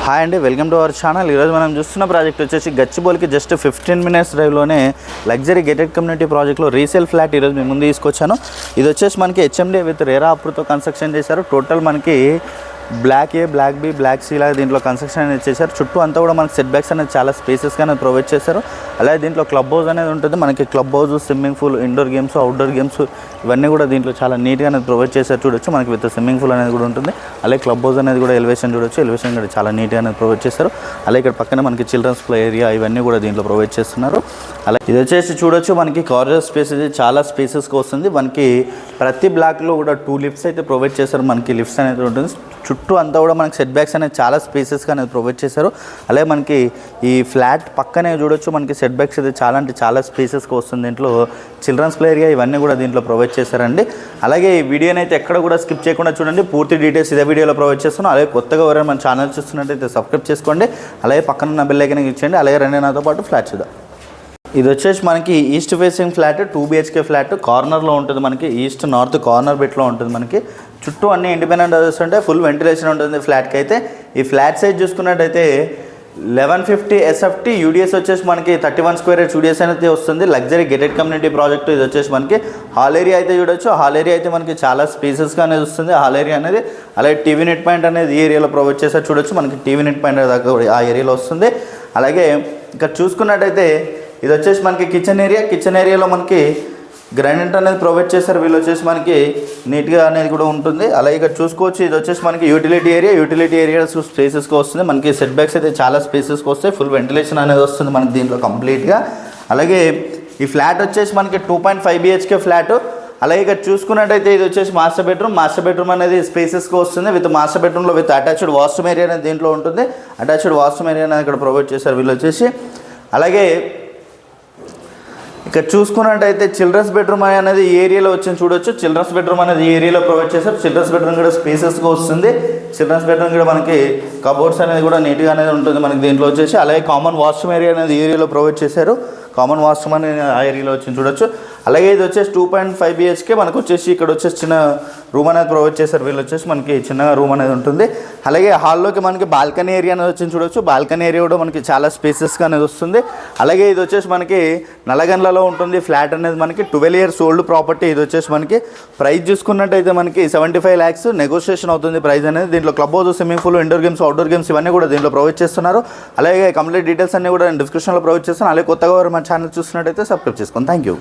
Hi అండి, welcome to our channel. ఈరోజు మనం చూస్తున్న ప్రాజెక్ట్ వచ్చేసి గచ్చిబౌలికి జస్ట్ 15 minutes డ్రైవ్లోనే లగ్జరీ గేటెడ్ కమ్యూనిటీ ప్రాజెక్ట్లో రీసేల్ ఫ్లాట్ ఈరోజు మేము ముందు తీసుకొచ్చాను. ఇది వచ్చేసి మనకి హెచ్ఎండి విత్ రేరా అప్రూవ్తో కన్స్ట్రక్షన్ చేశారు. టోటల్ మనకి block A, block B, block C లాగా దీంట్లో కన్స్ట్రక్షన్ అనేది చేశారు. చుట్టూ అంతా కూడా మనకి సెట్ బ్యాక్స్ అనేది చాలా స్పేసెస్గా అనేది ప్రొవైడ్ చేశారు. అలాగే దీంట్లో క్లబ్ హౌస్ అనేది ఉంటుంది. మనకి club house, swimming pool, indoor games, outdoor games ఇవన్నీ కూడా దీంట్లో చాలా నీట్గా అనేది ప్రొవైడ్ చేశారు. చూడొచ్చు మనకి విత్ స్విమ్మింగ్ పూల్ అనేది కూడా ఉంటుంది. అలాగే క్లబ్ హౌస్ అనేది కూడా ఎలివేషన్ చూడొచ్చు. ఎలివేషన్ కూడా చాలా నీట్గా అనేది ప్రొవైడ్ చేశారు. అలాగే ఇక్కడ పక్కన మనకి చిల్డ్రన్స్ ప్లే ఏరియా ఇవన్నీ కూడా దీంట్లో ప్రొవైడ్ చేస్తున్నారు. అలాగే ఇది వచ్చేసి చూడొచ్చు మనకి కార్నర్ స్పేస్ ఇది చాలా స్పేసెస్గా వస్తుంది. మనకి ప్రతి బ్లాక్లో కూడా 2 లిఫ్ట్స్ అయితే ప్రొవైడ్ చేశారు. మనకి లిఫ్ట్స్ అనేది ఉంటుంది. చుట్టూ అంతా కూడా మనకి సెట్ బ్యాక్స్ అనేది చాలా స్పేసెస్గా అనేది ప్రొవైడ్ చేశారు. అలాగే మనకి ఈ ఫ్లాట్ పక్కనే చూడొచ్చు మనకి సెట్ బ్యాక్స్ అయితే చాలా అంటే చాలా స్పేసెస్గా వస్తుంది. దీంట్లో చిల్డ్రన్స్ ప్లే ఏరియా ఇవన్నీ కూడా దీంట్లో ప్రొవైడ్ చేశారండి. అలాగే ఈ వీడియోని అయితే ఎక్కడ కూడా స్కిప్ చేయకుండా చూడండి. పూర్తి డీటెయిల్స్ ఇదే వీడియోలో ప్రొవైడ్ చేస్తున్నాం. అలాగే కొత్తగా ఎవరైనా మన ఛానల్ చూస్తున్నట్టయితే సబ్స్క్రైబ్ చేసుకోండి. అలాగే పక్కన ఉన్న బెల్ ఐకాన్ ఇచ్చేయండి. అలాగే రండి నాతో పాటు ఫ్లాట్ చూద్దాం. ఇది వచ్చేసి మనకి east facing flat, 2 BHK flat. కార్నర్లో ఉంటుంది. మనకి ఈస్ట్ నార్త్ కార్నర్ బిట్లో ఉంటుంది. మనకి చుట్టూ అన్ని ఇండిపెండెంట్ హౌసెస్ ఉంటాయి. ఫుల్ వెంటిలేషన్ ఉంటుంది ఫ్లాట్కి అయితే. ఈ ఫ్లాట్ సైజ్ చూసుకున్నట్టయితే 1150 SFT, యూడిఎస్ వచ్చేసి మనకి 31 square యార్డ్స్ యూడిఎస్ అనేది వస్తుంది. Luxury gated community project. ఇది వచ్చేసి మనకి హాల్ ఏరియా అయితే చూడొచ్చు. హాల్ ఏరియా అయితే మనకి చాలా స్పేసెస్గా అనేది వస్తుంది హాల్ ఏరియా అనేది. అలాగే టీవీ నెట్ పాయింట్ అనేది ఈ ఏరియాలో ప్రొవైడ్ చేశారు. చూడొచ్చు మనకి టీవీ నెట్ పాయింట్ దాకా ఆ ఏరియాలో వస్తుంది. అలాగే ఇక్కడ చూసుకున్నట్టయితే ఇది వచ్చేసి మనకి కిచెన్ ఏరియా. కిచెన్ ఏరియాలో మనకి గ్రానైట్ అనేది ప్రొవైడ్ చేశారు. వీళ్ళు వచ్చేసి మనకి నీట్గా అనేది కూడా ఉంటుంది. అలాగే ఇక్కడ చూసుకోవచ్చు ఇది వచ్చేసి మనకి యూటిలిటీ ఏరియా. యూటిలిటీ ఏరియా స్పేసెస్గా వస్తుంది. మనకి సెట్ బ్యాక్స్ అయితే చాలా స్పేసెస్గా వస్తాయి. ఫుల్ వెంటిలేషన్ అనేది వస్తుంది మనకి దీంట్లో కంప్లీట్గా. అలాగే ఈ ఫ్లాట్ వచ్చేసి మనకి 2.5 BHK ఫ్లాట్. అలాగే ఇక్కడ చూసుకున్నట్టయితే ఇది వచ్చేసి మాస్టర్ బెడ్రూమ్. మాస్టర్ బెడ్రూమ్ అనేది స్పేసెస్గా వస్తుంది. విత్ మాస్టర్ బెడ్రూమ్లో విత్ అటాచ్డ్ వాష్రూమ్ ఏరియా అనేది దీంట్లో ఉంటుంది. అటాచ్డ్ వాష్రూమ్ ఏరియా అనేది ఇక్కడ ప్రొవైడ్ చేశారు వీళ్ళు వచ్చేసి. అలాగే ఇక్కడ చూసుకున్నట్టయితే చిల్డ్రన్స్ బెడ్రూమ్ అనేది ఈ ఏరియాలో వచ్చింది చూడొచ్చు. చిల్డ్రన్స్ బెడ్రూమ్ అనేది ఈ ఏరియాలో ప్రొవైడ్ చేశారు. చిల్డ్రన్స్ బెడ్రూమ్ కూడా స్పేసెస్గా వస్తుంది. చిల్డ్రన్స్ బెడ్రూమ్ కూడా మనకి కబోర్డ్స్ అనేది కూడా నీట్గా అనేది ఉంటుంది మనకి దీంట్లో వచ్చేసి. అలాగే కామన్ వాష్రూమ్ ఏరియా అనేది ఈ ఏరియాలో ప్రొవైడ్ చేశారు. కామన్ వాష్రూమ్ అనేది ఆ ఏరియాలో వచ్చింది చూడొచ్చు. అలాగే ఇది వచ్చేసి 2.5 BHK. మనకు వచ్చేసి ఇక్కడ వచ్చేసి చిన్న రూమ్ అనేది ప్రొవైడ్ చేశారు వీళ్ళు వచ్చేసి. మనకి చిన్నగా రూమ్ అనేది ఉంటుంది. అలాగే హాల్లోకి మనకి బాల్కనీ ఏరియా అనేది వచ్చింది చూడొచ్చు. బాల్కనీ ఏరియా కూడా మనకి చాలా స్పేసెస్గా అనేది వస్తుంది. అలాగే ఇది వచ్చేసి మనకి నల్లగండ్లలో ఉంటుంది ఫ్లాట్ అనేది. మనకి 12 years ఓల్డ్ ప్రాపర్టీ. ఇది వచ్చేసి మనకి ప్రైస్ చూసుకున్నట్టయితే మనకి 75 lakhs నెగోషియేషన్ అవుతుంది ప్రైస్ అనేది. దీంట్లో club house, swimming pool, indoor games, outdoor games ఇవన్నీ కూడా దీంట్లో ప్రొవైడ్ చేస్తున్నారు. అలాగే కంప్లీట్ డీటెయిల్స్ అన్నీ కూడా నేను డిస్క్రిప్షన్లో ప్రొవైడ్ చేస్తాను. అలాగే కొత్తగా మన ఛానల్ చూస్తున్నట్టయితే సబ్స్క్రైబ్ చేసుకోండి. Thank you.